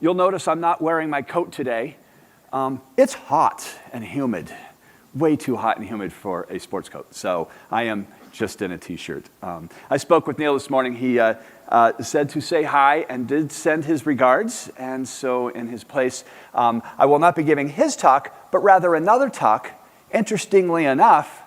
You'll notice I'm not wearing my coat today. It's hot and humid, way too hot and humid for a sports coat. So I am just in a t-shirt. I spoke with Neil this morning. He said to say hi and did send his regards. And so in his place, I will not be giving his talk, but rather another talk. Interestingly enough,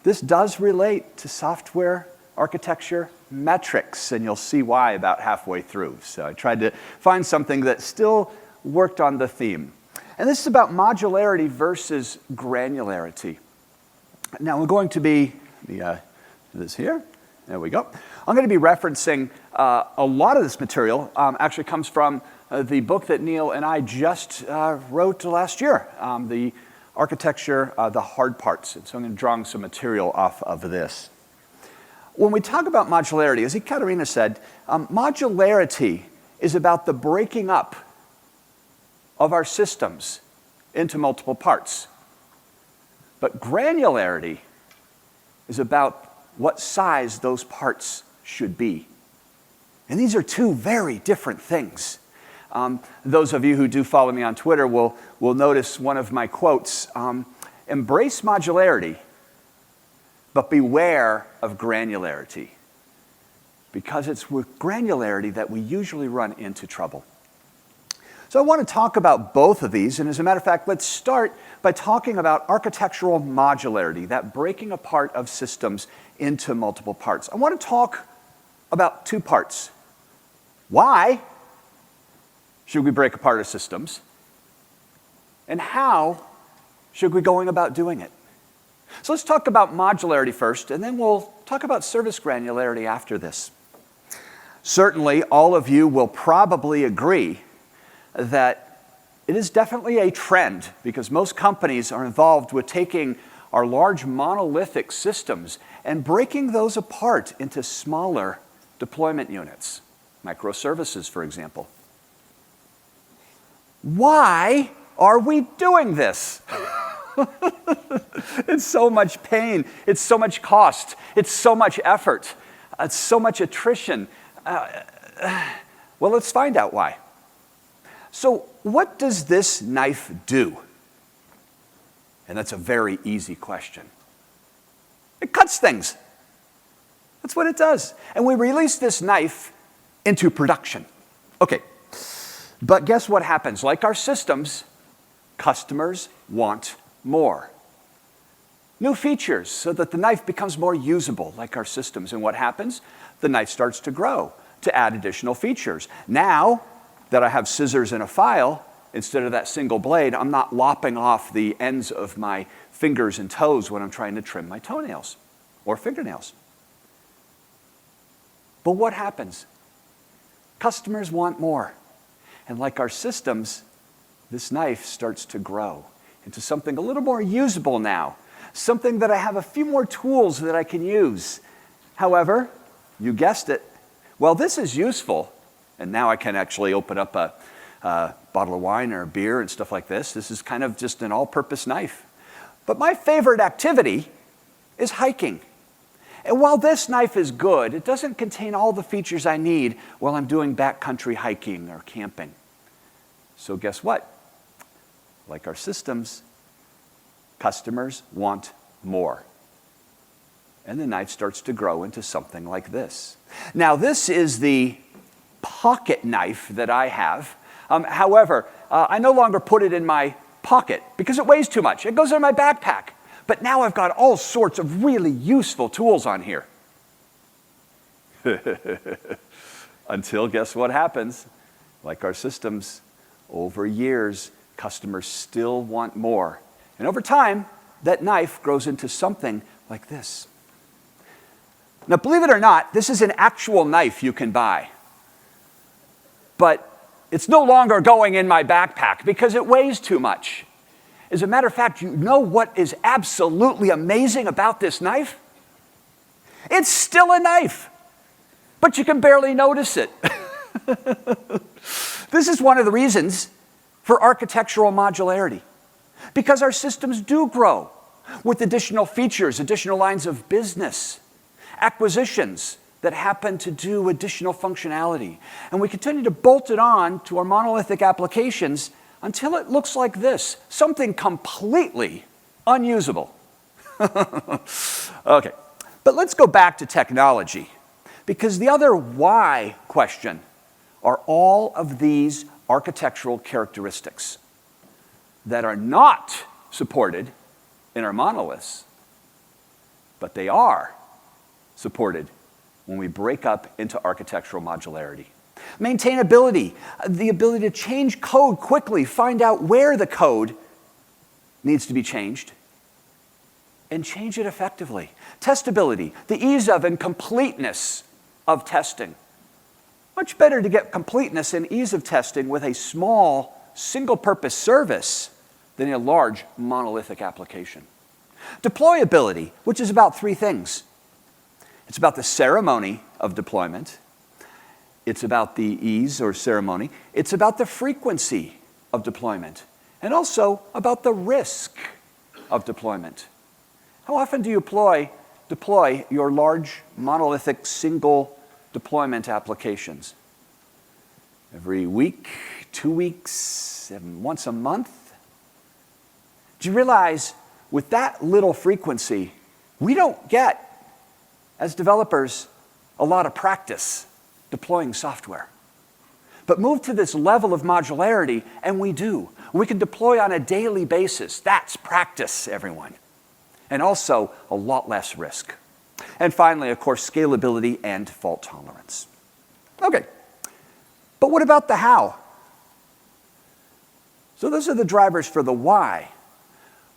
this does relate to software architecture metrics, and you'll see why about halfway through. So I tried to find something that still worked on the theme. And this is about modularity versus granularity. Now we're going to be, this here, there we go. I'm going to be referencing a lot of this material actually comes from the book that Neil and I just wrote last year, the architecture, the hard parts. And so I'm going to draw some material off of this. When we talk about modularity, as Ekaterina said, modularity is about the breaking up of our systems into multiple parts. But granularity is about what size those parts should be. And these are two very different things. Those of you who do follow me on Twitter will notice one of my quotes, embrace modularity, but beware of granularity. Because it's with granularity that we usually run into trouble. So I want to talk about both of these, and as a matter of fact, let's start by talking about architectural modularity, that breaking apart of systems into multiple parts. I want to talk about two parts. Why should we break apart our systems? And how should we go about doing it? So let's talk about modularity first, and then we'll talk about service granularity after this. Certainly, all of you will probably agree that it is definitely a trend, because most companies are involved with taking our large monolithic systems and breaking those apart into smaller deployment units, microservices, for example. Why are we doing this? It's so much pain, it's so much cost, it's so much effort, it's so much attrition. Well, let's find out why. So what does this knife do? And that's a very easy question. It cuts things. That's what it does. And we release this knife into production. Okay, but guess what happens? Like our systems, customers want more. New features so that the knife becomes more usable, like our systems. And what happens? The knife starts to grow to add additional features. Now that I have scissors and a file, instead of that single blade, I'm not lopping off the ends of my fingers and toes when I'm trying to trim my toenails or fingernails. But what happens? Customers want more. And like our systems, this knife starts to grow into something a little more usable now, something that I have a few more tools that I can use. However, you guessed it, well, this is useful, and now I can actually open up a bottle of wine or a beer and stuff like this. This is kind of just an all-purpose knife. But my favorite activity is hiking. And while this knife is good, it doesn't contain all the features I need while I'm doing backcountry hiking or camping. So guess what? Like our systems, customers want more. And the knife starts to grow into something like this. Now, this is the pocket knife that I have. However, I no longer put it in my pocket because it weighs too much. It goes in my backpack. But now I've got all sorts of really useful tools on here. Until guess what happens? Like our systems, over years, customers still want more. And over time, that knife grows into something like this. Now, believe it or not, this is an actual knife you can buy. But it's no longer going in my backpack because it weighs too much. As a matter of fact, you know what is absolutely amazing about this knife? It's still a knife, but you can barely notice it. This is one of the reasons for architectural modularity, because our systems do grow with additional features, additional lines of business, acquisitions, that happen to do additional functionality. And we continue to bolt it on to our monolithic applications until it looks like this, something completely unusable. Okay, but let's go back to technology, because the other why question are all of these architectural characteristics that are not supported in our monoliths, but they are supported when we break up into architectural modularity. Maintainability, the ability to change code quickly, find out where the code needs to be changed, and change it effectively. Testability, the ease of and completeness of testing. Much better to get completeness and ease of testing with a small, single-purpose service than a large monolithic application. Deployability, which is about three things. It's about the ceremony of deployment. It's about the ease or ceremony. It's about the frequency of deployment. And also about the risk of deployment. How often do you deploy your large monolithic single deployment applications? Every week, 2 weeks, once a month? Do you realize with that little frequency, we don't get, as developers, a lot of practice deploying software. But move to this level of modularity, and we do. We can deploy on a daily basis. That's practice, everyone. And also a lot less risk. And finally, of course, scalability and fault tolerance. Okay, but what about the how? So those are the drivers for the why.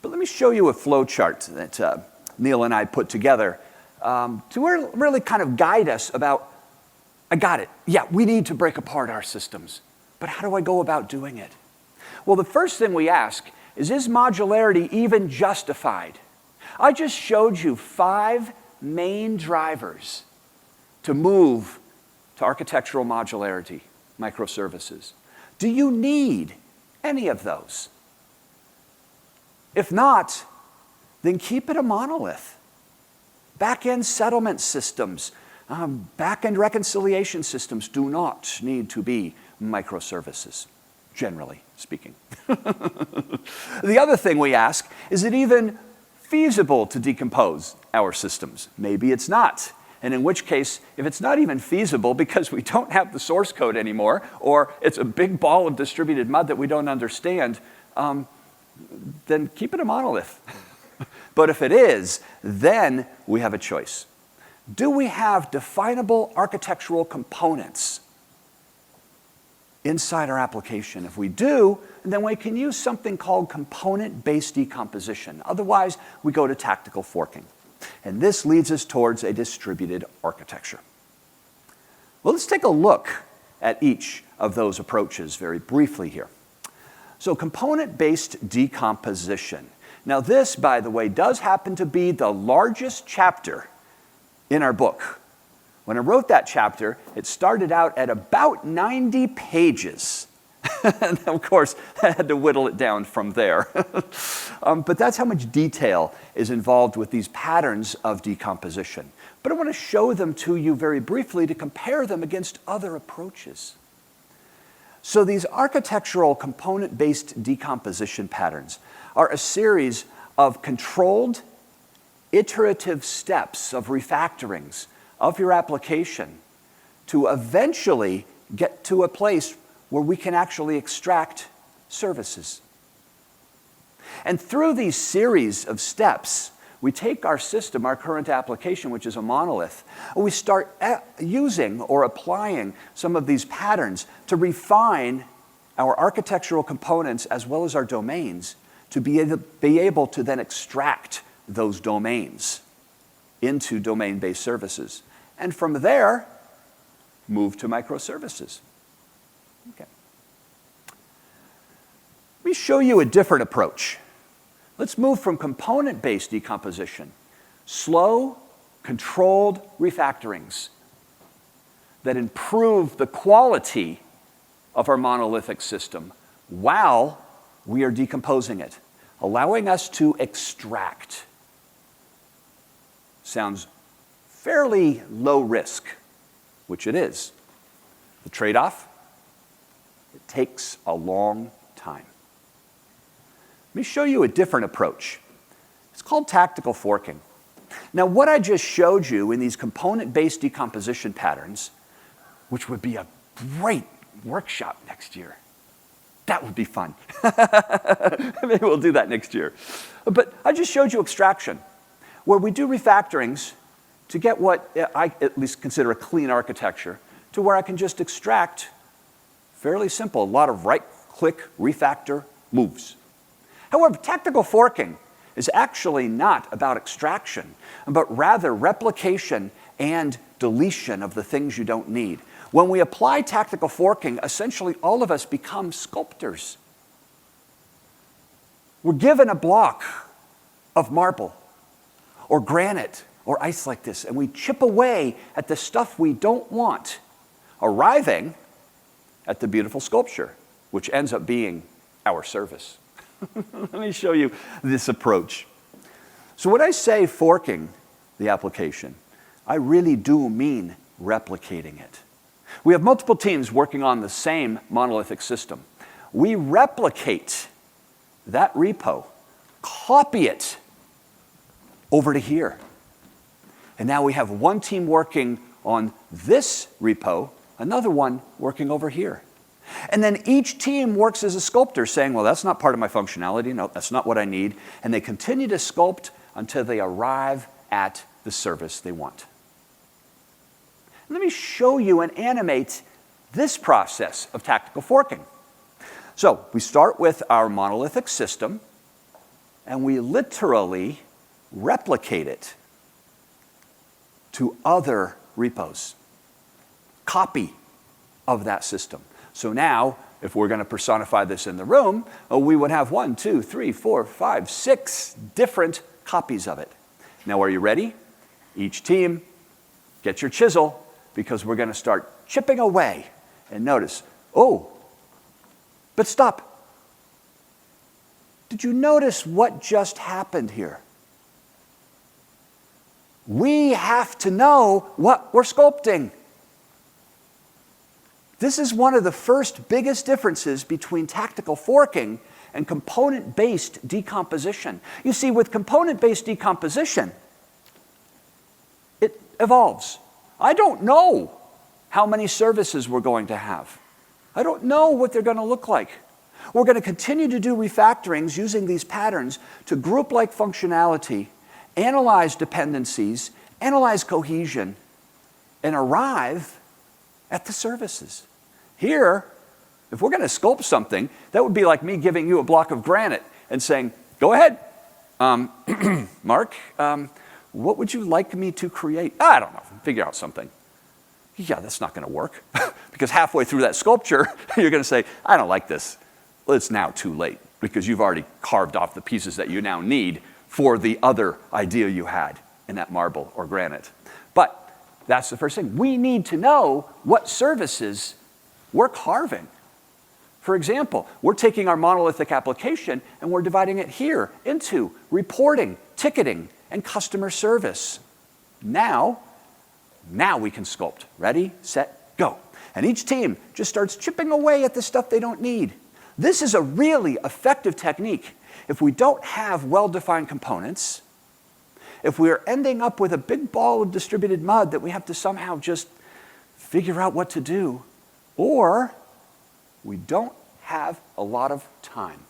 But let me show you a flow chart that Neil and I put together to really kind of guide us about, I got it. Yeah, we need to break apart our systems. But how do I go about doing it? Well, the first thing we ask is modularity even justified? I just showed you 5 main drivers to move to architectural modularity, microservices. Do you need any of those? If not, then keep it a monolith. Back-end settlement systems, back-end reconciliation systems do not need to be microservices, generally speaking. The other thing we ask, is it even feasible to decompose our systems? Maybe it's not. And in which case, if it's not even feasible because we don't have the source code anymore, or it's a big ball of distributed mud that we don't understand, then keep it a monolith. But if it is, then we have a choice. Do we have definable architectural components inside our application? If we do, then we can use something called component-based decomposition. Otherwise, we go to tactical forking. And this leads us towards a distributed architecture. Well, let's take a look at each of those approaches very briefly here. So component-based decomposition. Now this, by the way, does happen to be the largest chapter in our book. When I wrote that chapter, it started out at about 90 pages. And of course, I had to whittle it down from there. But that's how much detail is involved with these patterns of decomposition. But I want to show them to you very briefly to compare them against other approaches. So these architectural component-based decomposition patterns are a series of controlled, iterative steps of refactorings of your application to eventually get to a place where we can actually extract services. And through these series of steps, we take our system, our current application, which is a monolith, and we start using or applying some of these patterns to refine our architectural components as well as our domains to be able to then extract those domains into domain-based services. And from there, move to microservices. Okay. Let me show you a different approach. Let's move from component-based decomposition, slow, controlled refactorings that improve the quality of our monolithic system while we are decomposing it, allowing us to extract. Sounds fairly low risk, which it is. The trade-off, it takes a long time. Let me show you a different approach. It's called tactical forking. Now, what I just showed you in these component-based decomposition patterns, which would be a great workshop next year. That would be fun. Maybe we'll do that next year. But I just showed you extraction, where we do refactorings to get what I at least consider a clean architecture, to where I can just extract fairly simple, a lot of right-click refactor moves. However, tactical forking is actually not about extraction, but rather replication and deletion of the things you don't need. When we apply tactical forking, essentially all of us become sculptors. We're given a block of marble or granite or ice like this, and we chip away at the stuff we don't want, arriving at the beautiful sculpture, which ends up being our service. Let me show you this approach. So when I say forking the application, I really do mean replicating it. We have multiple teams working on the same monolithic system. We replicate that repo, copy it over to here. And now we have one team working on this repo, another one working over here. And then each team works as a sculptor, saying, well, that's not part of my functionality. No, that's not what I need. And they continue to sculpt until they arrive at the service they want. Let me show you and animate this process of tactical forking. So we start with our monolithic system, and we literally replicate it to other repos. Copy of that system. So now, if we're going to personify this in the room, we would have 1, 2, 3, 4, 5, 6 different copies of it. Now, are you ready? Each team, get your chisel, because we're going to start chipping away. And notice, oh, but stop. Did you notice what just happened here? We have to know what we're sculpting. This is one of the first biggest differences between tactical forking and component-based decomposition. You see, with component-based decomposition, it evolves. I don't know how many services we're going to have. I don't know what they're going to look like. We're going to continue to do refactorings using these patterns to group-like functionality, analyze dependencies, analyze cohesion, and arrive at the services. Here, if we're going to sculpt something, that would be like me giving you a block of granite and saying, go ahead, Mark, what would you like me to create? I don't know, figure out something. Yeah, that's not going to work. Because halfway through that sculpture, you're going to say, I don't like this. Well, it's now too late, because you've already carved off the pieces that you now need for the other idea you had in that marble or granite. But that's the first thing. We need to know what services we're carving. For example, we're taking our monolithic application and we're dividing it here into reporting, ticketing, and customer service. Now we can sculpt. Ready, set, go. And each team just starts chipping away at the stuff they don't need. This is a really effective technique. If we don't have well-defined components, if we're ending up with a big ball of distributed mud that we have to somehow just figure out what to do, or we don't have a lot of time.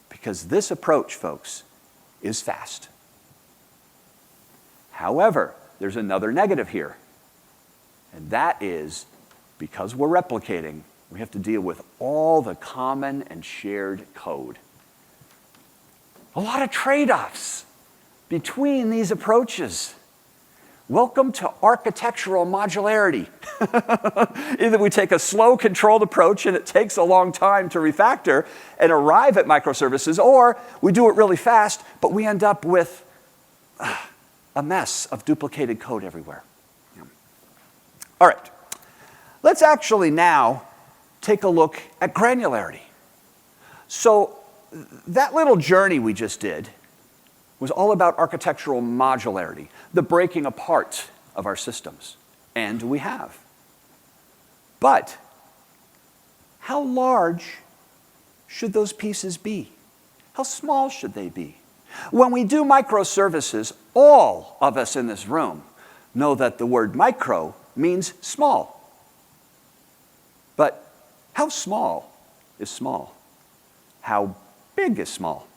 Because this approach, folks, is fast. However, there's another negative here. And that is, because we're replicating, we have to deal with all the common and shared code. A lot of trade-offs between these approaches. Welcome to architectural modularity. Either we take a slow, controlled approach and it takes a long time to refactor and arrive at microservices, or we do it really fast, but we end up with a mess of duplicated code everywhere. Yeah. All right, let's actually now take a look at granularity. So that little journey we just did was all about architectural modularity, the breaking apart of our systems. And we have. But how large should those pieces be? How small should they be? When we do microservices, all of us in this room know that the word micro means small. But how small is small? How big is small?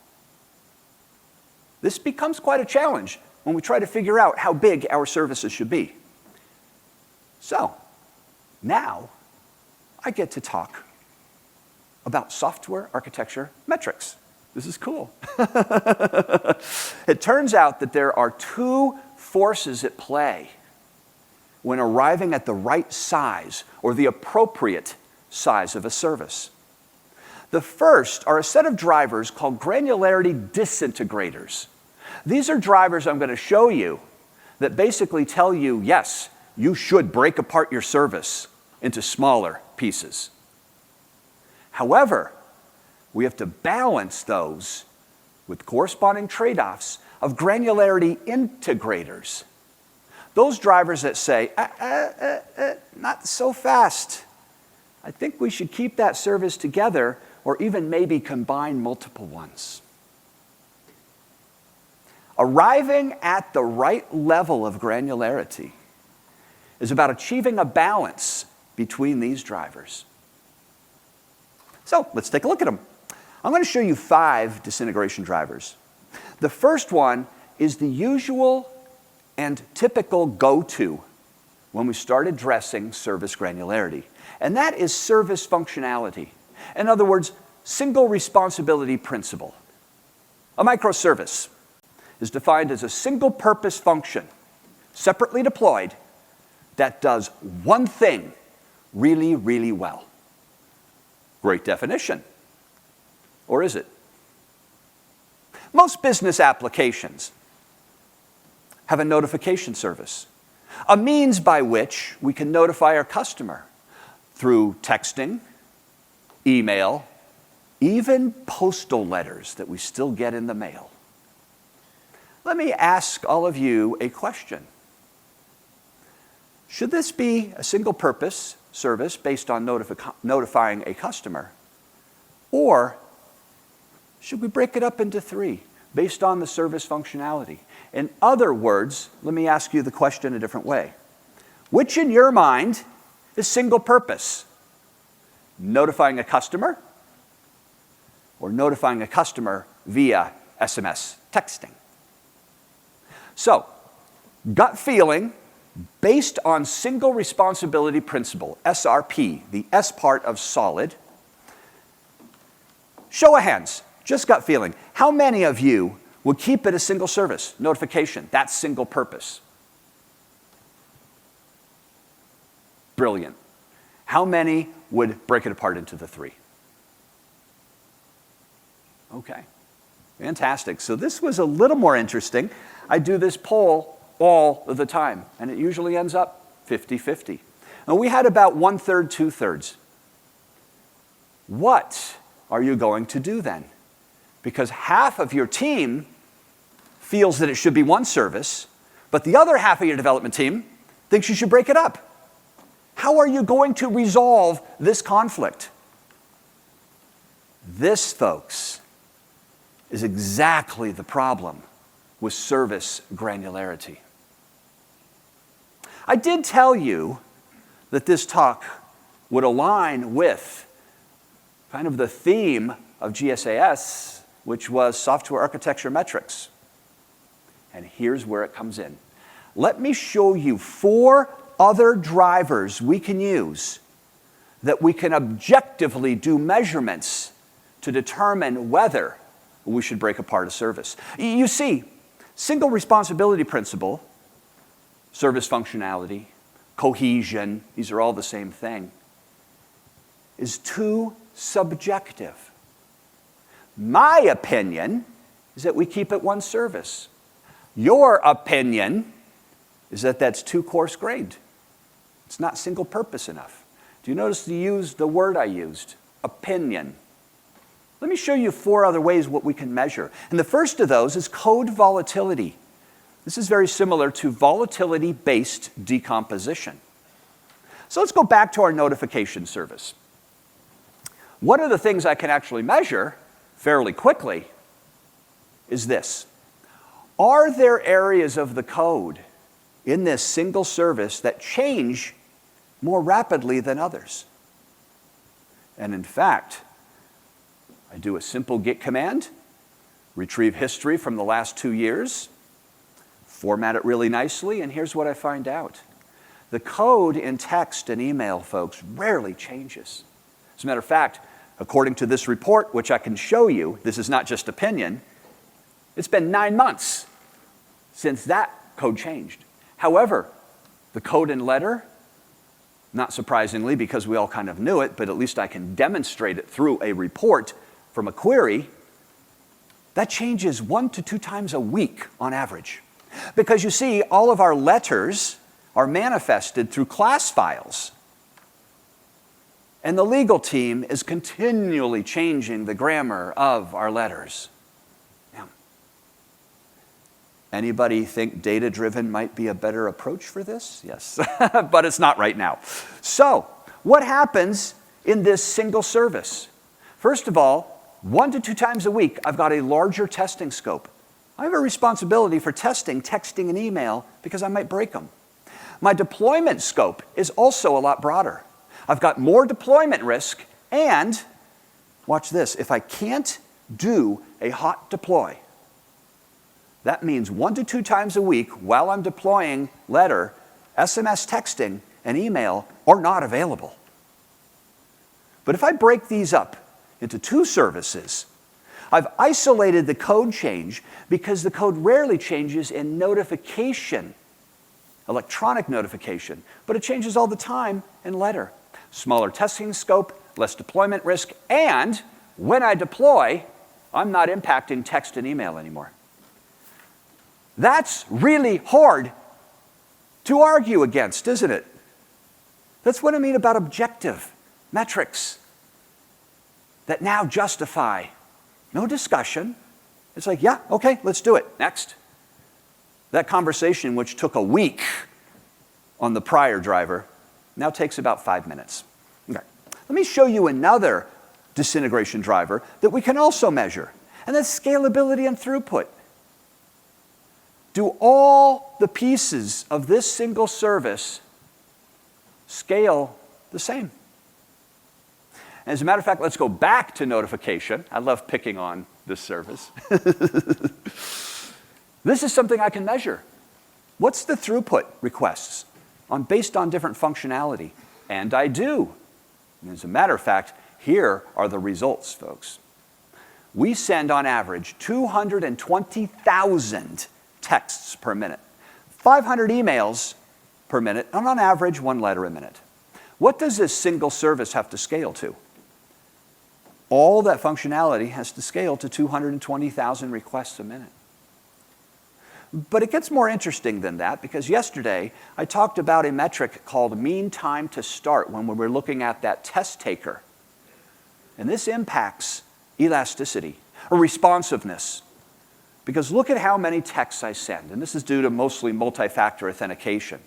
This becomes quite a challenge when we try to figure out how big our services should be. So, now I get to talk about software architecture metrics. This is cool. It turns out that there are two forces at play when arriving at the right size or the appropriate size of a service. The first are a set of drivers called granularity disintegrators. These are drivers I'm going to show you that basically tell you, yes, you should break apart your service into smaller pieces. However, we have to balance those with corresponding trade-offs of granularity integrators. Those drivers that say, not so fast. I think we should keep that service together or even maybe combine multiple ones. Arriving at the right level of granularity is about achieving a balance between these drivers. So let's take a look at them. I'm going to show you 5 disintegration drivers. The first one is the usual and typical go-to when we start addressing service granularity, and that is service functionality. In other words, single responsibility principle. A microservice is defined as a single-purpose function, separately deployed, that does one thing really, really well. Great definition. Or is it? Most business applications have a notification service, a means by which we can notify our customer through texting, email, even postal letters that we still get in the mail. Let me ask all of you a question. Should this be a single-purpose service based on notifying a customer? Or should we break it up into 3 based on the service functionality? In other words, let me ask you the question a different way. Which in your mind is single-purpose? Notifying a customer or notifying a customer via SMS texting? So, gut feeling based on single responsibility principle, SRP, the S part of solid. Show of hands, just gut feeling. How many of you would keep it a single service, notification? That's single purpose. Brilliant. How many would break it apart into the 3? Okay, fantastic. So this was a little more interesting. I do this poll all of the time, and it usually ends up 50-50. And we had about 1/3, 2/3. What are you going to do then? Because half of your team feels that it should be one service, but the other half of your development team thinks you should break it up. How are you going to resolve this conflict? This, folks, is exactly the problem with service granularity. I did tell you that this talk would align with kind of the theme of GSAS, which was software architecture metrics. And here's where it comes in. Let me show you 4 other drivers we can use that we can objectively do measurements to determine whether we should break apart a service. You see, single responsibility principle, service functionality, cohesion, these are all the same thing, is too subjective. My opinion is that we keep it one service. Your opinion is that that's too coarse-grained. It's not single-purpose enough. Do you notice the word I used? Opinion. Let me show you 4 other ways what we can measure. And the first of those is code volatility. This is very similar to volatility-based decomposition. So let's go back to our notification service. One of the things I can actually measure fairly quickly is this. Are there areas of the code in this single service that change more rapidly than others? And in fact, I do a simple git command, retrieve history from the last 2 years, format it really nicely, and here's what I find out. The code in text and email, folks, rarely changes. As a matter of fact, according to this report, which I can show you, this is not just opinion, it's been 9 months since that code changed. However, the code in letter, not surprisingly because we all kind of knew it, but at least I can demonstrate it through a report from a query, that changes 1 to 2 times a week on average. Because you see, all of our letters are manifested through class files. And the legal team is continually changing the grammar of our letters. Now, anybody think data-driven might be a better approach for this? Yes, but it's not right now. So, what happens in this single service? First of all, 1 to 2 times a week, I've got a larger testing scope. I have a responsibility for testing, texting, and email because I might break them. My deployment scope is also a lot broader. I've got more deployment risk, and watch this, if I can't do a hot deploy, that means 1 to 2 times a week while I'm deploying letter, SMS texting, and email are not available. But if I break these up into 2 services, I've isolated the code change because the code rarely changes in notification, electronic notification, but it changes all the time in letter. Smaller testing scope, less deployment risk, and when I deploy, I'm not impacting text and email anymore. That's really hard to argue against, isn't it? That's what I mean about objective metrics that now justify no discussion. It's like, yeah, okay, let's do it. Next. That conversation, which took a week on the prior driver, now takes about 5 minutes. Okay. Let me show you another disintegration driver that we can also measure, and that's scalability and throughput. Do all the pieces of this single service scale the same? As a matter of fact, let's go back to notification. I love picking on this service. This is something I can measure. What's the throughput requests based on different functionality? And I do. And as a matter of fact, here are the results, folks. We send on average 220,000 texts per minute, 500 emails per minute, and on average, 1 letter a minute. What does this single service have to scale to? All that functionality has to scale to 220,000 requests a minute. But it gets more interesting than that, because yesterday I talked about a metric called mean time to start when we were looking at that test taker. And this impacts elasticity or responsiveness. Because look at how many texts I send, and this is due to mostly multi-factor authentication.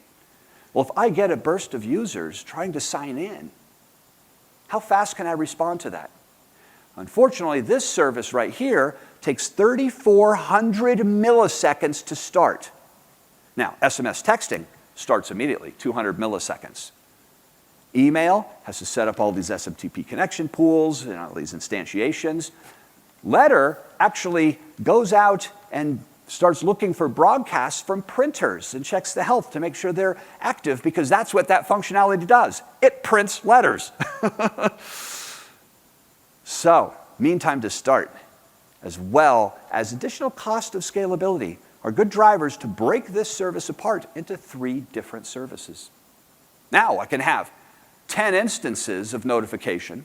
Well, if I get a burst of users trying to sign in, how fast can I respond to that? Unfortunately, this service right here takes 3,400 milliseconds to start. Now, SMS texting starts immediately, 200 milliseconds. Email has to set up all these SMTP connection pools and all these instantiations. Letter actually goes out and starts looking for broadcasts from printers and checks the health to make sure they're active, because that's what that functionality does. It prints letters. So, mean time to start, as well as additional cost of scalability, are good drivers to break this service apart into 3 different services. Now I can have 10 instances of notification,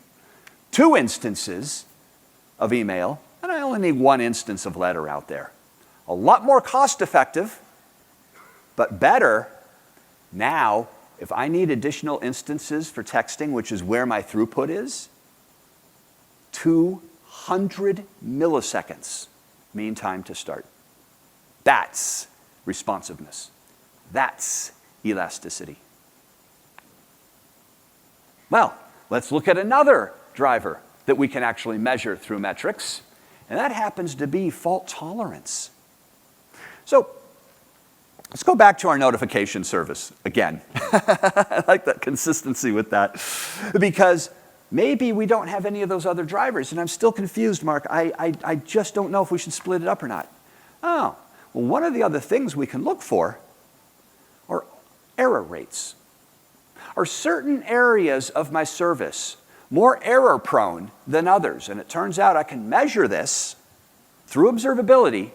2 instances of email, and I only need 1 instance of letter out there. A lot more cost effective, but better. Now, if I need additional instances for texting, which is where my throughput is, 100 milliseconds mean time to start. That's responsiveness. That's elasticity. Well, let's look at another driver that we can actually measure through metrics, and that happens to be fault tolerance. So let's go back to our notification service again. I like that consistency with that, because maybe we don't have any of those other drivers, and I'm still confused, Mark. I just don't know if we should split it up or not. Oh, well, one of the other things we can look for are error rates. Are certain areas of my service more error prone than others? And it turns out I can measure this through observability,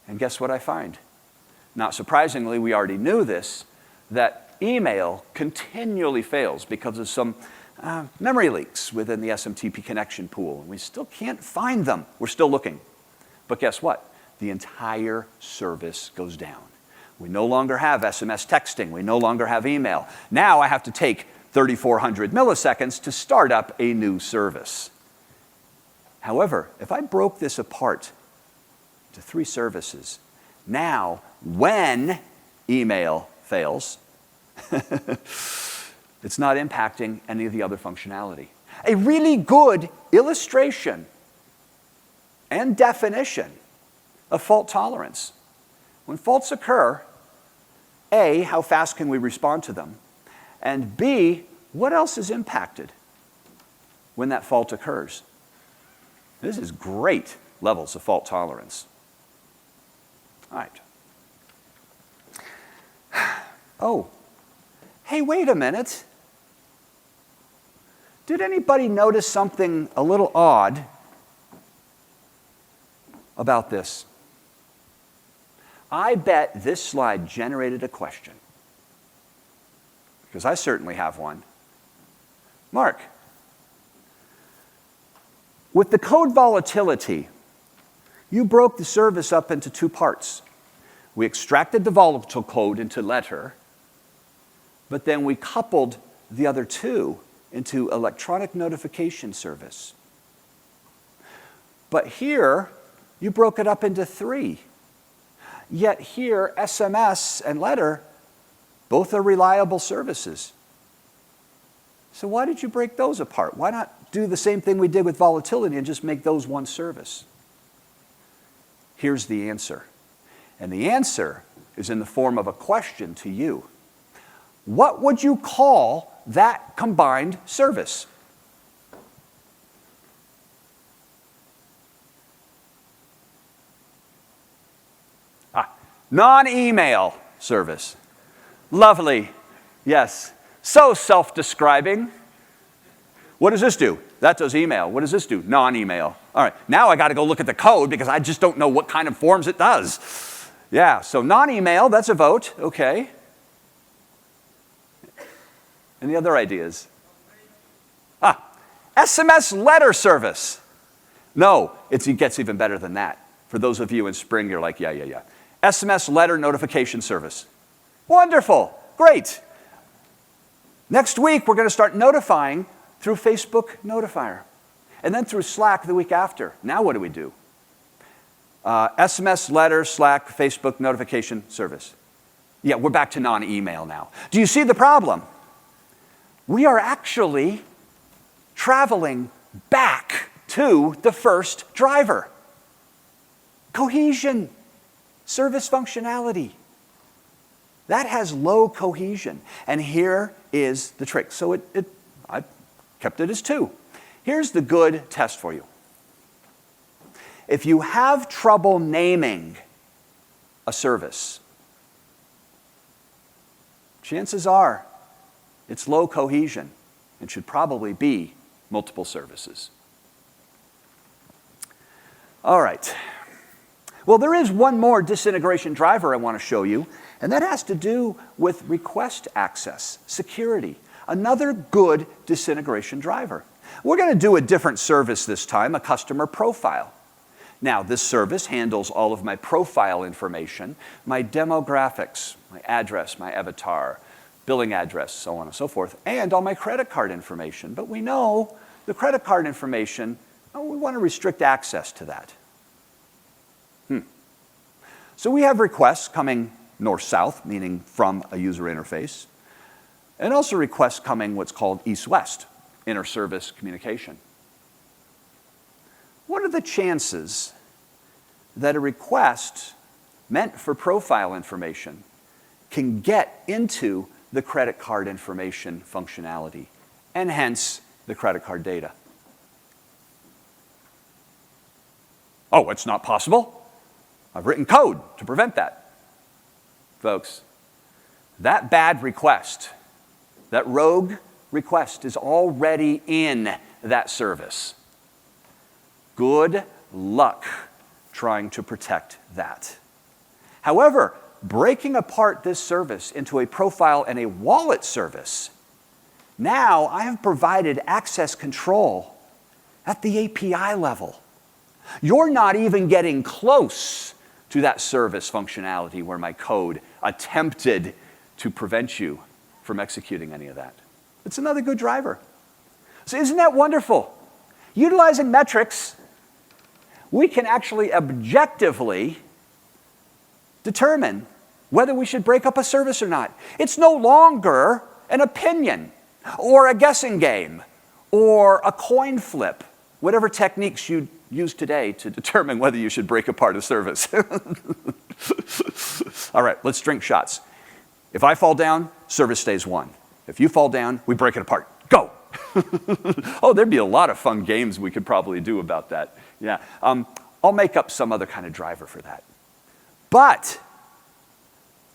and guess what I find? Not surprisingly, we already knew this, that email continually fails because of some memory leaks within the SMTP connection pool. And we still can't find them. We're still looking. But guess what? The entire service goes down. We no longer have SMS texting. We no longer have email. Now I have to take 3,400 milliseconds to start up a new service. However, if I broke this apart to 3 services, now when email fails, it's not impacting any of the other functionality. A really good illustration and definition of fault tolerance. When faults occur, A, how fast can we respond to them? And B, what else is impacted when that fault occurs? This is great levels of fault tolerance. All right. Oh, hey, wait a minute. Did anybody notice something a little odd about this? I bet this slide generated a question, because I certainly have one. Mark, with the code volatility, you broke the service up into 2 parts. We extracted the volatile code into letter, but then we coupled the other 2 into electronic notification service. But here, you broke it up into 3. Yet here, SMS and letter, both are reliable services. So why did you break those apart? Why not do the same thing we did with volatility and just make those one service? Here's the answer. And the answer is in the form of a question to you. What would you call that combined service? Non-email service. Lovely. Yes. So self-describing. What does this do? That does email. What does this do? Non-email. All right. Now I got to go look at the code because I just don't know what kind of forms it does. Yeah. So non-email, that's a vote. Okay. Any other ideas? SMS letter service. No, it gets even better than that. For those of you in spring, you're like, yeah. SMS letter notification service. Wonderful. Great. Next week, we're going to start notifying through Facebook Notifier. And then through Slack the week after. Now what do we do? SMS letter, Slack, Facebook notification service. Yeah, we're back to non-email now. Do you see the problem? We are actually traveling back to the first driver. Cohesion. Service functionality. That has low cohesion. And here is the trick. So I kept it as 2. Here's the good test for you. If you have trouble naming a service, chances are it's low cohesion. It should probably be multiple services. All right. Well, there is one more disintegration driver I want to show you, and that has to do with request access, security. Another good disintegration driver. We're going to do a different service this time, a customer profile. Now, this service handles all of my profile information, my demographics, my address, my avatar, billing address, so on and so forth, and all my credit card information. But we know the credit card information we want to restrict access to that. So we have requests coming north-south, meaning from a user interface, and also requests coming what's called east-west, inter-service communication. What are the chances that a request meant for profile information can get into the credit card information functionality, and hence the credit card data? Oh, it's not possible. I've written code to prevent that. Folks, that bad request, that rogue request is already in that service. Good luck trying to protect that. However, breaking apart this service into a profile and a wallet service, now I have provided access control at the API level. You're not even getting close to that service functionality where my code attempted to prevent you from executing any of that. It's another good driver. So isn't that wonderful? Utilizing metrics, we can actually objectively determine whether we should break up a service or not. It's no longer an opinion or a guessing game or a coin flip, whatever techniques you use today to determine whether you should break apart a service. All right, let's drink shots. If I fall down, service stays one. If you fall down, we break it apart. Go! Oh, there'd be a lot of fun games we could probably do about that. Yeah, I'll make up some other kind of driver for that. But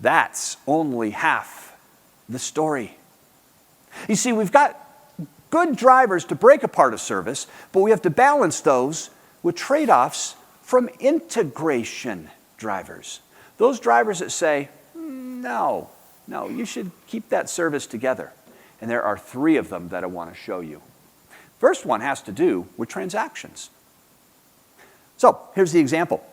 that's only half the story. You see, we've got good drivers to break apart a service, but we have to balance those with trade-offs from integration drivers. Those drivers that say, no, you should keep that service together. And there are 3 of them that I want to show you. First one has to do with transactions. So here's the example.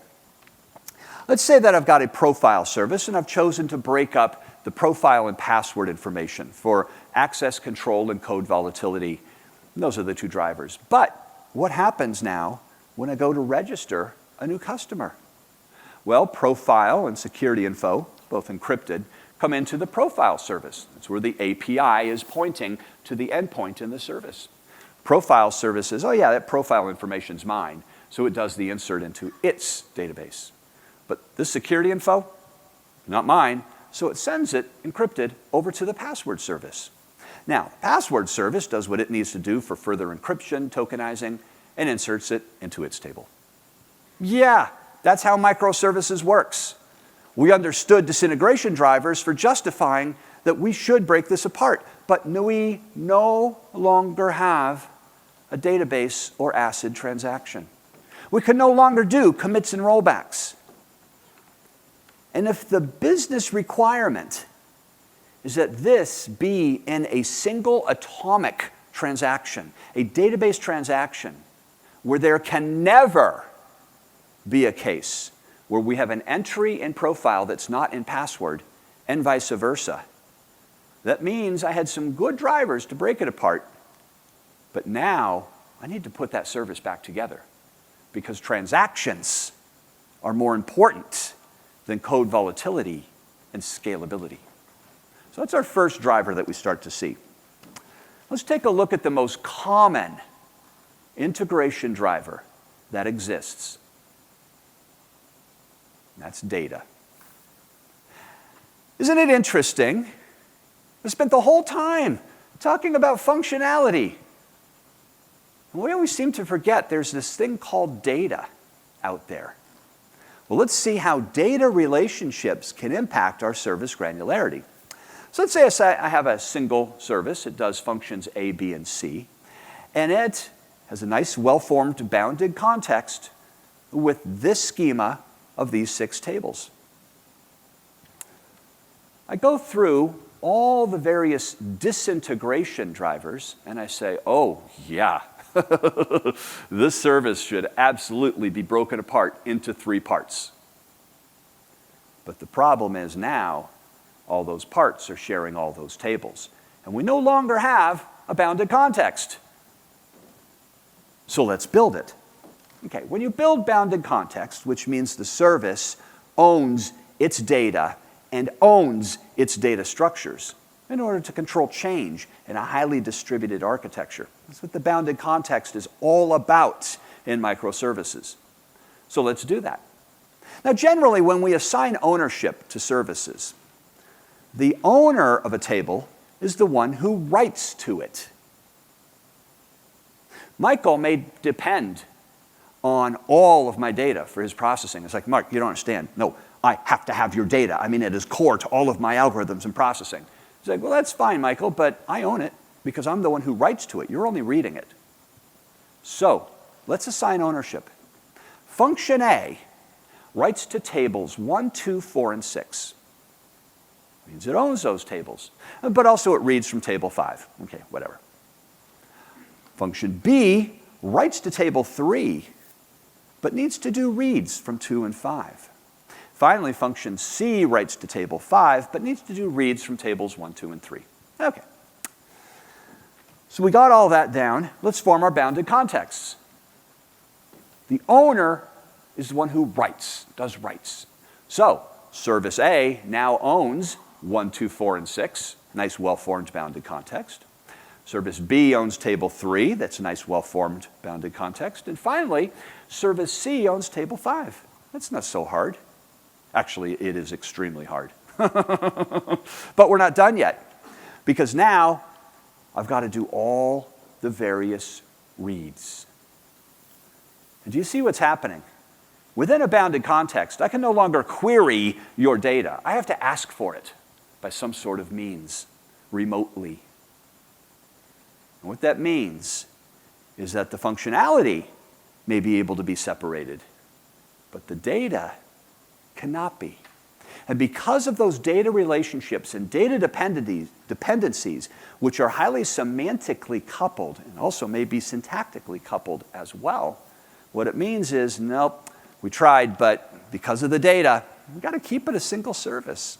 Let's say that I've got a profile service and I've chosen to break up the profile and password information for access control and code volatility. And those are the 2 drivers. But what happens now when I go to register a new customer? Well, profile and security info, both encrypted, come into the profile service. That's where the API is pointing to the endpoint in the service. Profile service says, oh yeah, that profile information's mine. So it does the insert into its database. But this security info, not mine, so it sends it encrypted over to the password service. Now, the password service does what it needs to do for further encryption, tokenizing, and inserts it into its table. Yeah, that's how microservices works. We understood disintegration drivers for justifying that we should break this apart, but we no longer have a database or ACID transaction. We can no longer do commits and rollbacks. And if the business requirement is that this be in a single atomic transaction, a database transaction, where there can never be a case where we have an entry in profile that's not in password, and vice versa. That means I had some good drivers to break it apart, but now I need to put that service back together because transactions are more important than code volatility and scalability. So that's our first driver that we start to see. Let's take a look at the most common integration driver that exists. That's data. Isn't it interesting? I spent the whole time talking about functionality. And we always seem to forget there's this thing called data out there. Well, let's see how data relationships can impact our service granularity. So let's say I have a single service. It does functions A, B, and C. And it has a nice, well-formed, bounded context with this schema of these 6 tables. I go through all the various disintegration drivers, and I say, oh, yeah, this service should absolutely be broken apart into 3 parts. But the problem is now, all those parts are sharing all those tables, and we no longer have a bounded context. So let's build it. Okay, when you build bounded context, which means the service owns its data and owns its data structures in order to control change in a highly distributed architecture. That's what the bounded context is all about in microservices. So let's do that. Now, generally, when we assign ownership to services, the owner of a table is the one who writes to it. Michael may depend on all of my data for his processing. It's like, Mark, you don't understand. No, I have to have your data. I mean, it is core to all of my algorithms and processing. He's like, well, that's fine, Michael, but I own it because I'm the one who writes to it. You're only reading it. So let's assign ownership. Function A writes to tables 1, 2, 4, and 6. It means it owns those tables, but also it reads from table 5. Okay, whatever. Function B writes to table 3, but needs to do reads from 2 and 5. Finally, function C writes to table 5, but needs to do reads from tables 1, 2, and 3. Okay. So we got all that down. Let's form our bounded contexts. The owner is the one who writes, does writes. So service A now owns 1, 2, 4, and 6. Nice, well-formed bounded context. Service B owns table 3. That's a nice, well-formed bounded context. And finally, service C owns table 5. That's not so hard. Actually, it is extremely hard. But we're not done yet, because now I've got to do all the various reads. And do you see what's happening? Within a bounded context, I can no longer query your data. I have to ask for it by some sort of means, remotely. And what that means is that the functionality may be able to be separated, but the data cannot be. And because of those data relationships and data dependencies, which are highly semantically coupled and also may be syntactically coupled as well, what it means is, nope, we tried, but because of the data, we've got to keep it a single service.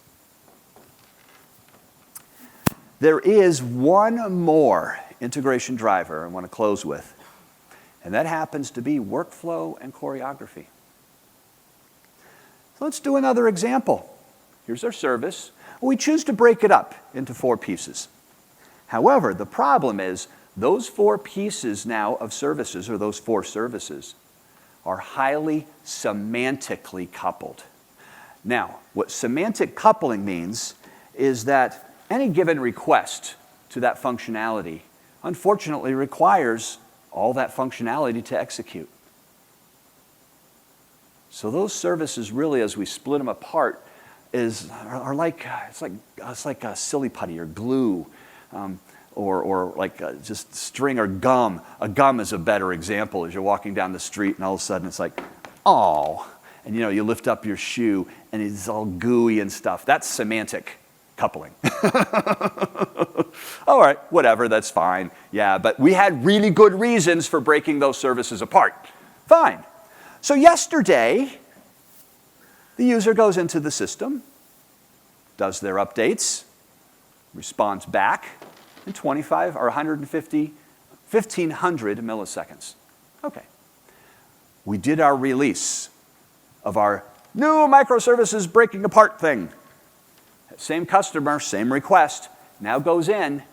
There is one more integration driver I want to close with, and that happens to be workflow and choreography. So let's do another example. Here's our service. We choose to break it up into 4 pieces. However, the problem is those 4 pieces now of services, or those 4 services, are highly semantically coupled. Now, what semantic coupling means is that any given request to that functionality unfortunately requires all that functionality to execute. So those services really, as we split them apart, are like a silly putty or glue, or like just string or gum. A gum is a better example. As you're walking down the street and all of a sudden it's like, oh, and you lift up your shoe and it's all gooey and stuff. That's semantic coupling. All right, whatever, that's fine. Yeah, but we had really good reasons for breaking those services apart. Fine. So yesterday, the user goes into the system, does their updates, responds back in 25 or 150, 1,500 milliseconds. Okay. We did our release of our new microservices breaking apart thing. Same customer, same request, now goes in,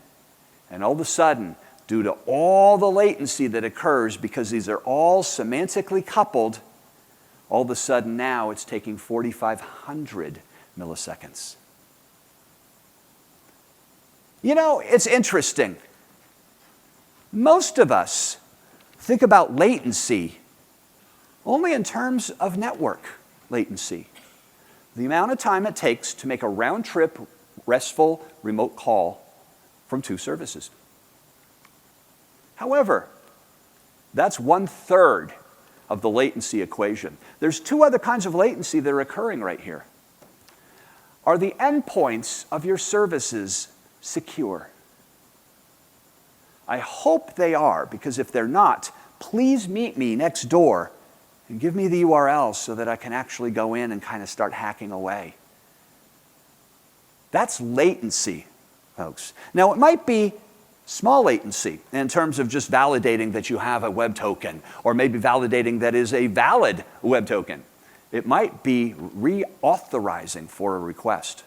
and all of a sudden, due to all the latency that occurs because these are all semantically coupled, all of a sudden now it's taking 4,500 milliseconds. It's interesting. Most of us think about latency only in terms of network latency. The amount of time it takes to make a round-trip, RESTful remote call from 2 services. However, that's 1/3 of the latency equation. There's 2 other kinds of latency that are occurring right here. Are the endpoints of your services secure? I hope they are, because if they're not, please meet me next door and give me the URL so that I can actually go in and kind of start hacking away. That's latency, folks. Now, it might be Small latency latencycy in terms of just validating that you have a web token, or maybe validating that is a valid web token. It might be reauthorizing for a request.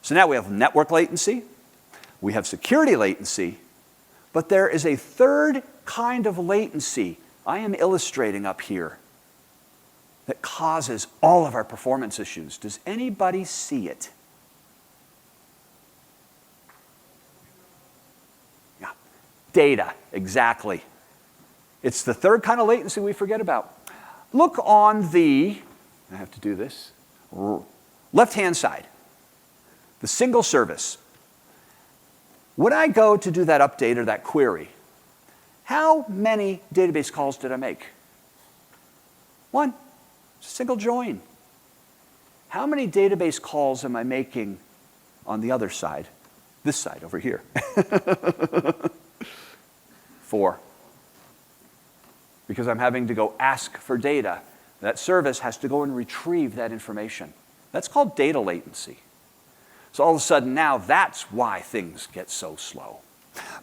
So now we have network latency, we have security latency, but there is a third kind of latency I am illustrating up here that causes all of our performance issues. Does anybody see it? Yeah, data, exactly. It's the third kind of latency we forget about. Look on the, I have to do this, left-hand side, the single service. When I go to do that update or that query, how many database calls did I make? One. Single join. How many database calls am I making on the other side? This side over here. 4. Because I'm having to go ask for data. That service has to go and retrieve that information. That's called data latency. So all of a sudden now, that's why things get so slow.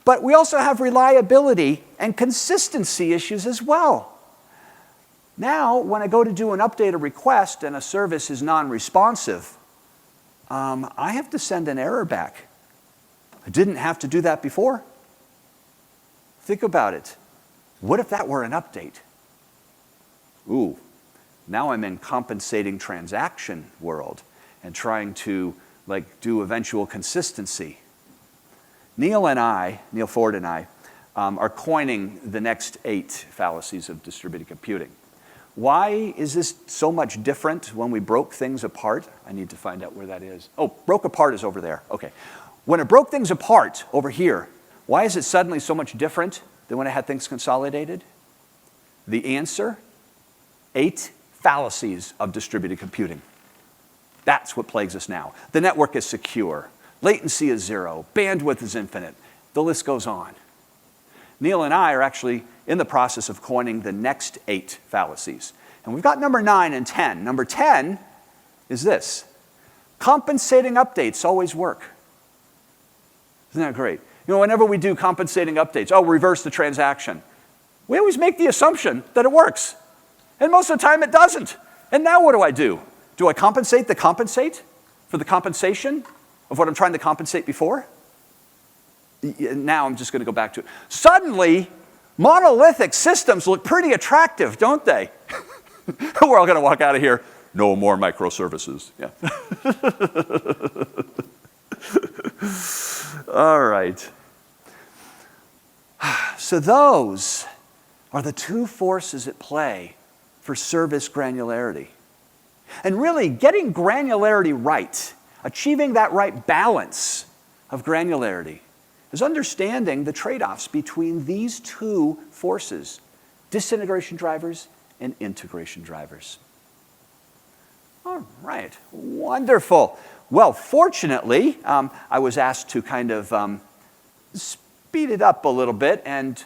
But we also have reliability and consistency issues as well. Now, when I go to do an update or request and a service is non-responsive, I have to send an error back. I didn't have to do that before. Think about it. What if that were an update? Ooh, now I'm in compensating transaction world and trying to do eventual consistency. Neil Ford and I, are coining the next 8 fallacies of distributed computing. Why is this so much different when we broke things apart? I need to find out where that is. Oh, broke apart is over there. Okay. When it broke things apart over here, why is it suddenly so much different than when I had things consolidated? The answer, 8 fallacies of distributed computing. That's what plagues us now. The network is secure. Latency is 0. Bandwidth is infinite. The list goes on. Neil and I are actually in the process of coining the next 8 fallacies. And we've got number 9 and 10. Number 10 is this. Compensating updates always work. Isn't that great? Whenever we do compensating updates, reverse the transaction. We always make the assumption that it works. And most of the time it doesn't. And now what do? Do I compensate the compensate for the compensation of what I'm trying to compensate before? Now I'm just going to go back to it. Suddenly, monolithic systems look pretty attractive, don't they? We're all going to walk out of here. No more microservices. Yeah. All right. So those are the 2 forces at play for service granularity. And really, getting granularity right, achieving that right balance of granularity, is understanding the trade-offs between these 2 forces, disintegration drivers and integration drivers. All right, wonderful. Well, fortunately, I was asked to kind of speed it up a little bit, and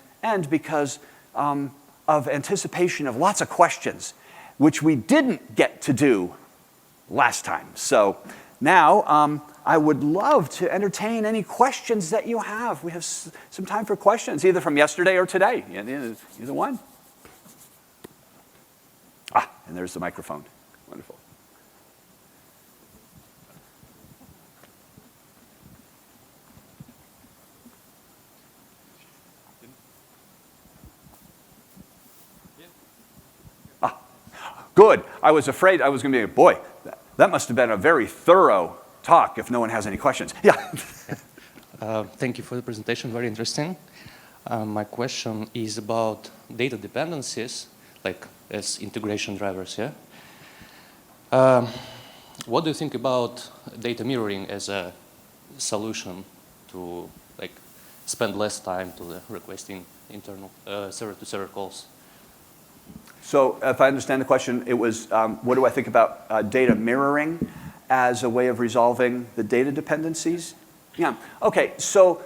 because of anticipation of lots of questions, which we didn't get to do last time. So now I would love to entertain any questions that you have. We have some time for questions, either from yesterday or today. Either one. And there's the microphone. Wonderful. Good. I was afraid I was going to be, boy, that must have been a very thorough talk if no one has any questions. Yeah. Thank you for the presentation. Very interesting. My question is about data dependencies, as integration drivers, yeah? What do you think about data mirroring as a solution to spend less time to the requesting internal server-to-server calls? So if I understand the question, it was what do I think about data mirroring as a way of resolving the data dependencies? Yeah. Okay, so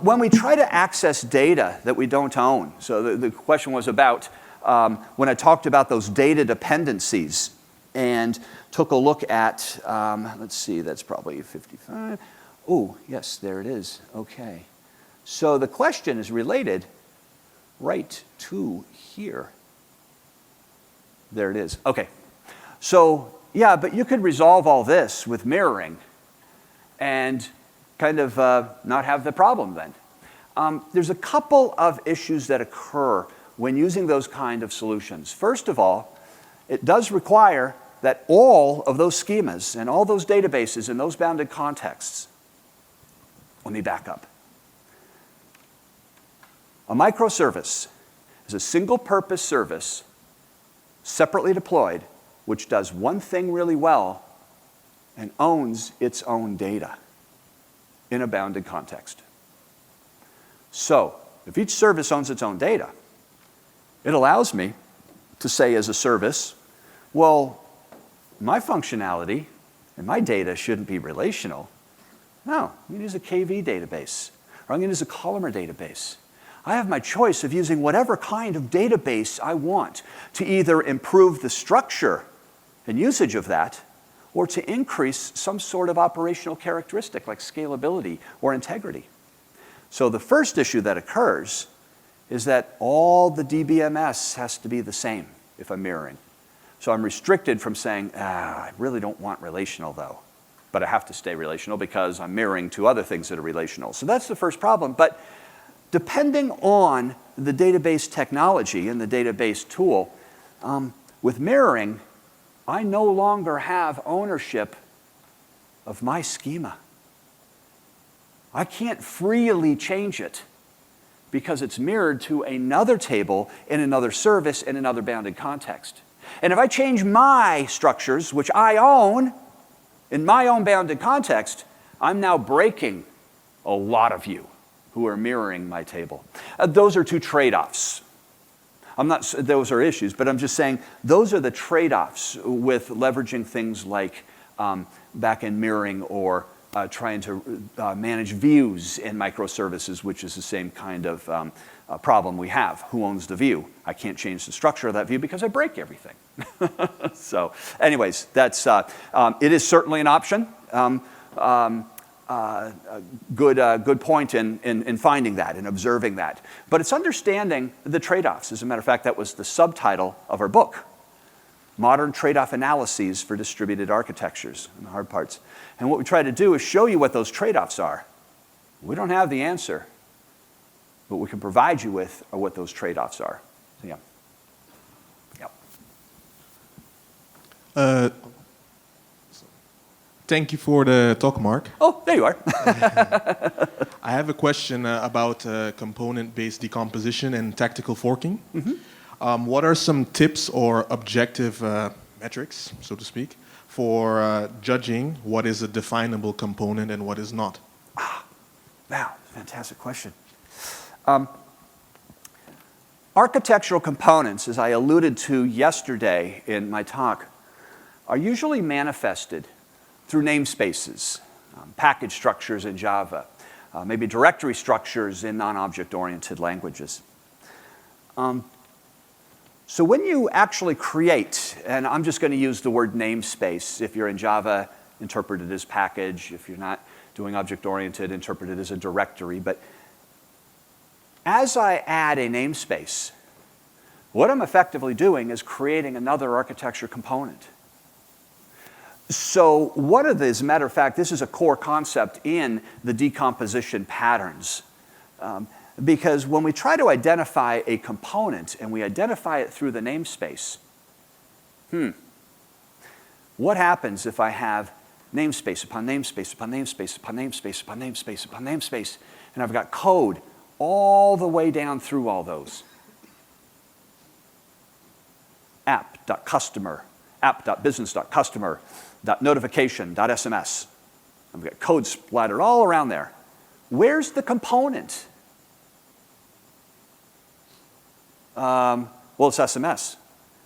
when we try to access data that we don't own, so the question was about when I talked about those data dependencies and took a look at, let's see, that's probably 55. Oh, yes, there it is. Okay. So the question is related right to here. There it is. Okay. So, yeah, but you could resolve all this with mirroring and kind of not have the problem then. There's a couple of issues that occur when using those kind of solutions. First of all, it does require that all of those schemas and all those databases in those bounded contexts, let me back up. A microservice is a single-purpose service separately deployed which does one thing really well and owns its own data in a bounded context. So, if each service owns its own data, it allows me to say as a service, well, my functionality and my data shouldn't be relational. No, I'm going to use a KV database, or I'm going to use a columnar database. I have my choice of using whatever kind of database I want to either improve the structure and usage of that, or to increase some sort of operational characteristic like scalability or integrity. So the first issue that occurs is that all the DBMS has to be the same if I'm mirroring. So I'm restricted from saying, I really don't want relational though, but I have to stay relational because I'm mirroring to other things that are relational. So that's the first problem. But depending on the database technology and the database tool, with mirroring, I no longer have ownership of my schema. I can't freely change it because it's mirrored to another table in another service in another bounded context. And if I change my structures, which I own, in my own bounded context, I'm now breaking a lot of you who are mirroring my table. Those are two trade-offs. Those are issues, but I'm just saying those are the trade-offs with leveraging things like back-end mirroring or trying to manage views in microservices, which is the same kind of problem we have. Who owns the view? I can't change the structure of that view because I break everything. So anyways, that's, it is certainly an option. Good point in finding that and observing that. But it's understanding the trade-offs. As a matter of fact, that was the subtitle of our book, Modern Trade-off Analyses for Distributed Architectures, and the hard parts. And what we try to do is show you what those trade-offs are. We don't have the answer, but we can provide you with what those trade-offs are. So, yeah. Thank you for the talk, Mark. Oh, there you are. I have a question about component-based decomposition and tactical forking. Mm-hmm. What are some tips or objective metrics, so to speak, for judging what is a definable component and what is not? Wow, fantastic question. Architectural components, as I alluded to yesterday in my talk, are usually manifested through namespaces, package structures in Java, maybe directory structures in non-object-oriented languages. So when you actually create, and I'm just going to use the word namespace, if you're in Java, interpret it as package. If you're not doing object-oriented, interpret it as a directory. But as I add a namespace, what I'm effectively doing is creating another architecture component. So one of these, as a matter of fact, this is a core concept in the decomposition patterns. Because when we try to identify a component and we identify it through the namespace, what happens if I have namespace upon namespace upon namespace upon namespace upon namespace upon namespace, and I've got code all the way down through all those? App.customer, app.business.customer, .notification.sms. I've got code splattered all around there. Where's the component? Well, it's SMS.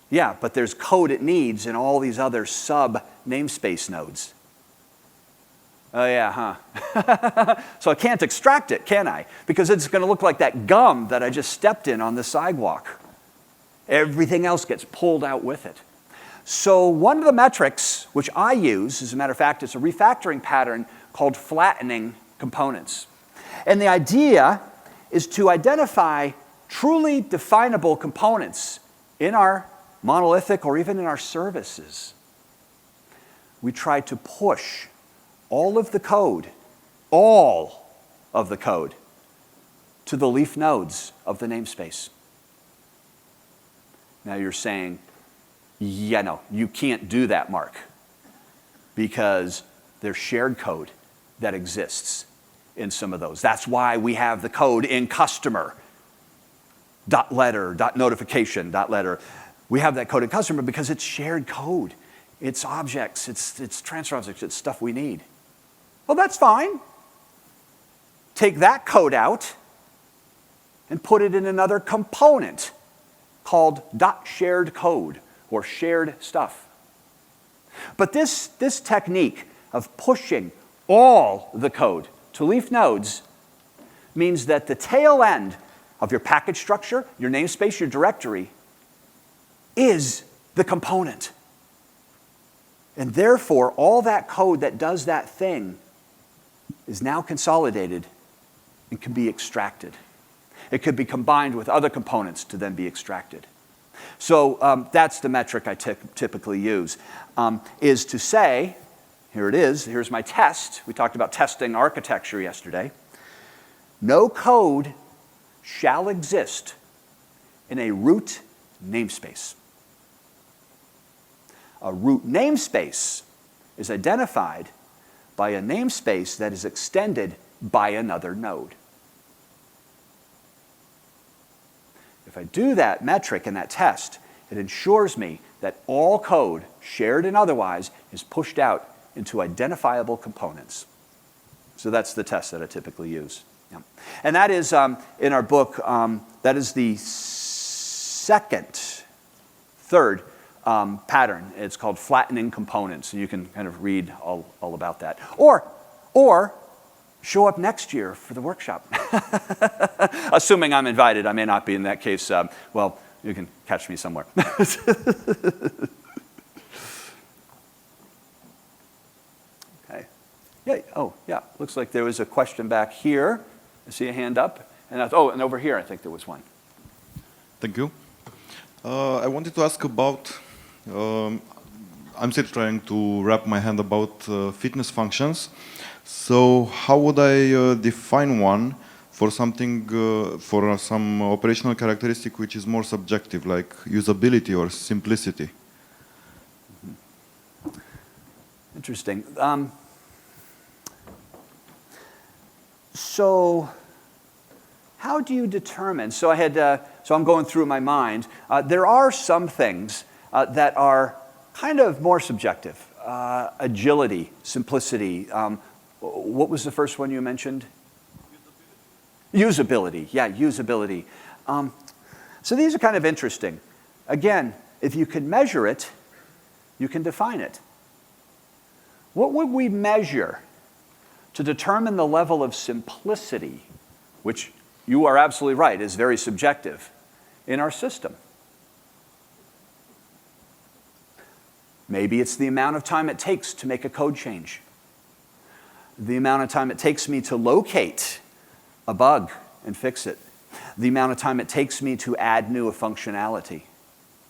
Yeah, but there's code it needs in all these other sub namespace nodes. Oh yeah, huh? So I can't extract it, can I? Because it's going to look like that gum that I just stepped in on the sidewalk. Everything else gets pulled out with it. So one of the metrics which I use, as a matter of fact, it's a refactoring pattern called flattening components. And the idea is to identify truly definable components in our monolithic or even in our services. We try to push all of the code, to the leaf nodes of the namespace. Now you're saying, yeah, no, you can't do that, Mark, because there's shared code that exists in some of those. That's why we have the code in customer, .letter, .notification, .letter. We have that code in customer because it's shared code. It's objects, it's transfer objects, it's stuff we need. Well, that's fine. Take that code out and put it in another component called .shared code or shared stuff. But this technique of pushing all the code to leaf nodes means that the tail end of your package structure, your namespace, your directory, is the component. And therefore, all that code that does that thing is now consolidated and can be extracted. It could be combined with other components to then be extracted. So that's the metric I typically use, is to say, here it is, here's my test. We talked about testing architecture yesterday. No code shall exist in a root namespace. A root namespace is identified by a namespace that is extended by another node. If I do that metric and that test, it ensures me that all code, shared and otherwise, is pushed out into identifiable components. So that's the test that I typically use. Yeah. And that is, in our book, that is the third pattern. It's called flattening components, and you can kind of read all about that. Or show up next year for the workshop. Assuming I'm invited. I may not be in that case. Well, you can catch me somewhere. Okay. Yeah. Oh, yeah. Looks like there was a question back here. I see a hand up. And and over here, I think there was one. Thank you. I wanted to ask about, I'm still trying to wrap my hand about fitness functions. So how would I define one for something, for some operational characteristic which is more subjective, like usability or simplicity? Interesting. So how do you determine? So I'm going through my mind. There are some things that are kind of more subjective. Agility, simplicity. What was the first one you mentioned? Usability. Yeah, usability. So these are kind of interesting. Again, if you can measure it, you can define it. What would we measure to determine the level of simplicity, which you are absolutely right, is very subjective, in our system? Maybe it's the amount of time it takes to make a code change. The amount of time it takes me to locate a bug and fix it. The amount of time it takes me to add new functionality.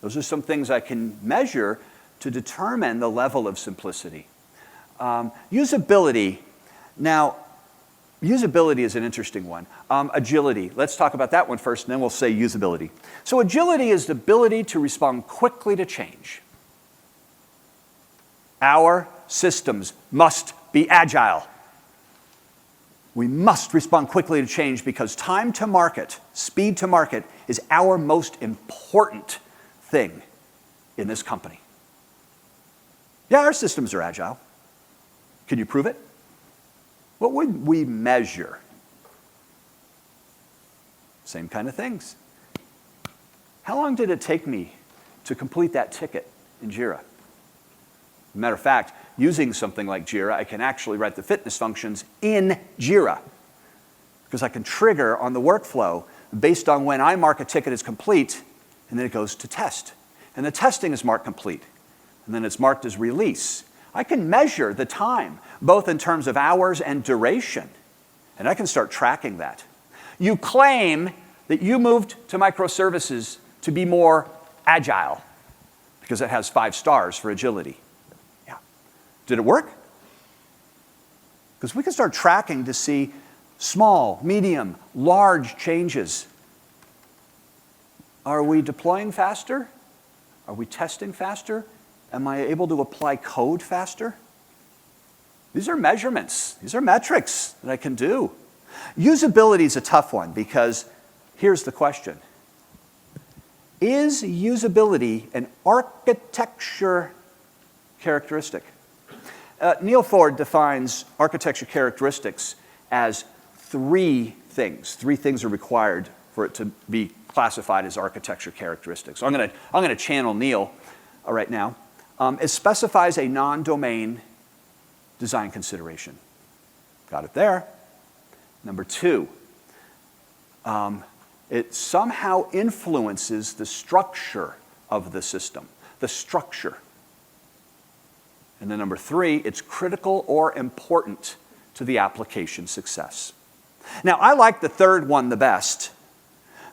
Those are some things I can measure to determine the level of simplicity. Usability. Now, usability is an interesting one. Agility. Let's talk about that one first, and then we'll say usability. So agility is the ability to respond quickly to change. Our systems must be agile. We must respond quickly to change because time to market, speed to market, is our most important thing in this company. Yeah, our systems are agile. Can you prove it? What would we measure? Same kind of things. How long did it take me to complete that ticket in Jira? Matter of fact, using something like Jira, I can actually write the fitness functions in Jira because I can trigger on the workflow based on when I mark a ticket as complete, and then it goes to test. And the testing is marked complete, and then it's marked as release. I can measure the time, both in terms of hours and duration, and I can start tracking that. You claim that you moved to microservices to be more agile because it has 5 stars for agility. Yeah. Did it work? Because we can start tracking to see small, medium, large changes. Are we deploying faster? Are we testing faster? Am I able to apply code faster? These are measurements. These are metrics that I can do. Usability is a tough one because here's the question. Is usability an architecture characteristic? Neil Ford defines architecture characteristics as 3 things. 3 things are required for it to be classified as architecture characteristics. So I'm going to channel Neil right now. It specifies a non-domain design consideration. Got it there. Number 2, it somehow influences the structure of the system, the structure. And then number 3, it's critical or important to the application success. Now, I like the third one the best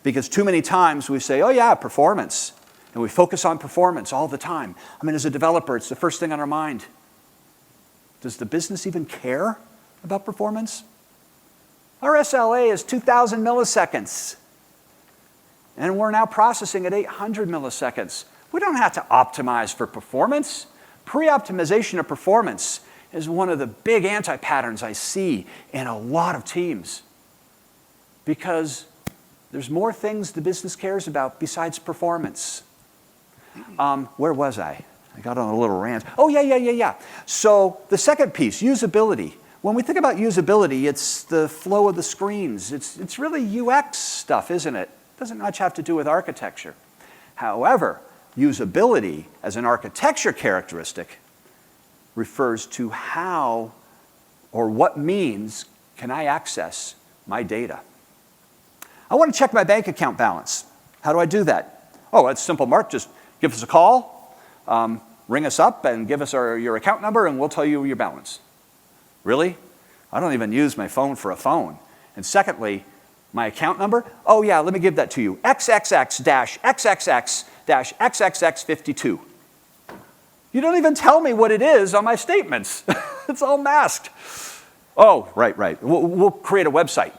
because too many times we say, oh yeah, performance. And we focus on performance all the time. I mean, as a developer, it's the first thing on our mind. Does the business even care about performance? Our SLA is 2,000 milliseconds. And we're now processing at 800 milliseconds. We don't have to optimize for performance. Pre-optimization of performance is one of the big anti-patterns I see in a lot of teams. Because there's more things the business cares about besides performance. Where was I? I got on a little rant. Oh, yeah. So the second piece, usability. When we think about usability, it's the flow of the screens. It's really UX stuff, isn't it? Doesn't much have to do with architecture. However, usability as an architecture characteristic refers to how or what means can I access my data. I want to check my bank account balance. How do I do that? Oh, it's simple, Mark. Just give us a call, ring us up, and give us your account number, and we'll tell you your balance. Really? I don't even use my phone for a phone. And secondly, my account number? Oh yeah, let me give that to you. XXX-XXX-XXX52. You don't even tell me what it is on my statements. It's all masked. Oh, right. We'll create a website.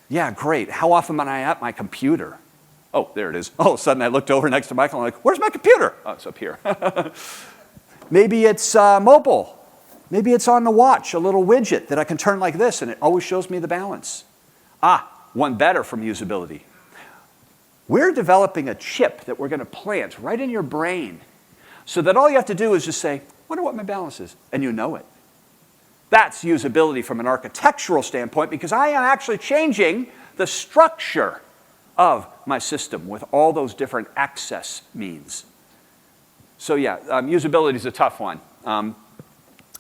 Yeah, great. How often am I at my computer? Oh, there it is. All of a sudden I looked over next to Michael and I'm like, where's my computer? Oh, it's up here. Maybe it's mobile. Maybe it's on the watch, a little widget that I can turn like this and it always shows me the balance. One better from usability. We're developing a chip that we're going to plant right in your brain so that all you have to do is just say, wonder what my balance is, and you know it. That's usability from an architectural standpoint because I am actually changing the structure of my system with all those different access means. So yeah, usability is a tough one.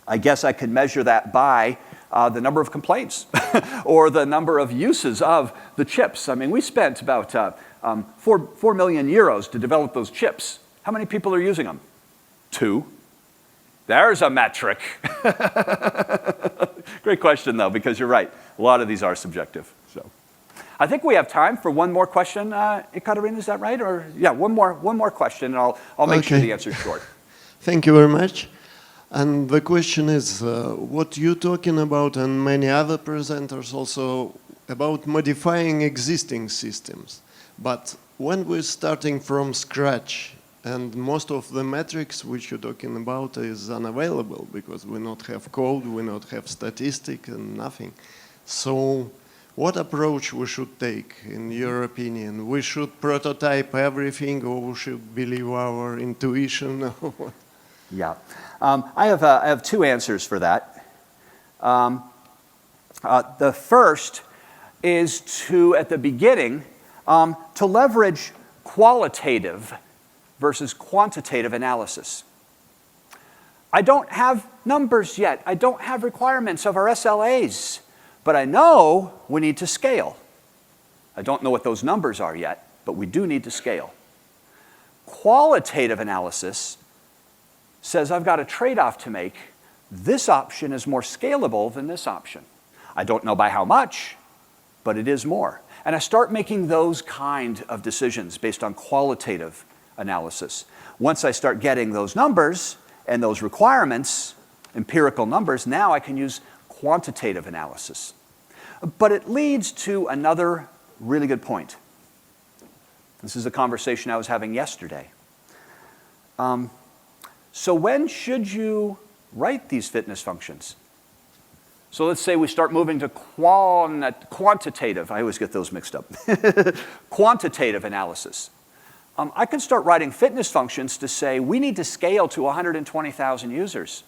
I guess I could measure that by the number of complaints or the number of uses of the chips. I mean, we spent about 4 million euros to develop those chips. How many people are using them? 2. There's a metric. Great question, though, because you're right. A lot of these are subjective. So, I think we have time for one more question. Ekaterina, is that right? Or yeah, one more question, and I'll make sure the answer is short. Thank you very much. And the question is, what you're talking about, and many other presenters also, about modifying existing systems. But when we're starting from scratch, and most of the metrics which you're talking about is unavailable because we not have code, we not have statistics and nothing. So what approach we should take, in your opinion? We should prototype everything, or we should believe our intuition? Yeah. I have 2 answers for that. The first is to, at the beginning, to leverage qualitative versus quantitative analysis. I don't have numbers yet. I don't have requirements of our SLAs, but I know we need to scale. I don't know what those numbers are yet, but we do need to scale. Qualitative analysis says I've got a trade-off to make. This option is more scalable than this option. I don't know by how much, but it is more. And I start making those kind of decisions based on qualitative analysis. Once I start getting those numbers and those requirements, empirical numbers, now I can use quantitative analysis. But it leads to another really good point. This is a conversation I was having yesterday. So when should you write these fitness functions? So let's say we start moving to quantitative, I always get those mixed up, quantitative analysis. I can start writing fitness functions to say we need to scale to 120,000 users.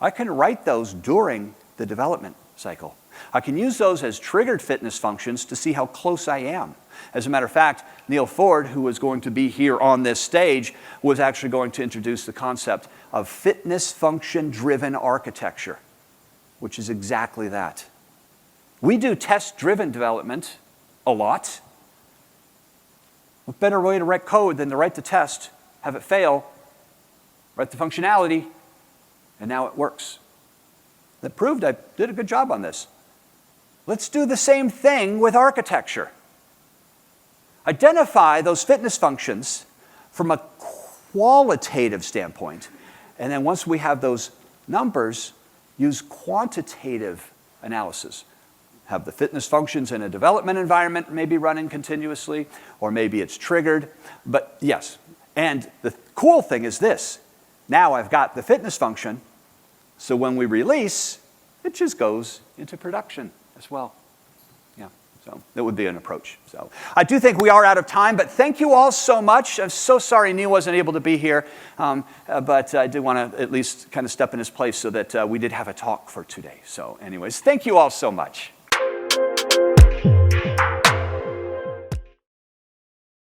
I can write those during the development cycle. I can use those as triggered fitness functions to see how close I am. As a matter of fact, Neil Ford, who was going to be here on this stage, was actually going to introduce the concept of fitness function-driven architecture, which is exactly that. We do test-driven development a lot. What better way to write code than to write the test, have it fail, write the functionality, and now it works. That proved I did a good job on this. Let's do the same thing with architecture. Identify those fitness functions from a qualitative standpoint, and then once we have those numbers, use quantitative analysis. Have the fitness functions in a development environment maybe running continuously, or maybe it's triggered, but yes. And the cool thing is this. Now I've got the fitness function, so when we release, it just goes into production as well. Yeah, so that would be an approach. So I do think we are out of time, but thank you all so much. I'm so sorry Neil wasn't able to be here, but I did want to at least kind of step in his place so that we did have a talk for today. So anyways, thank you all so much.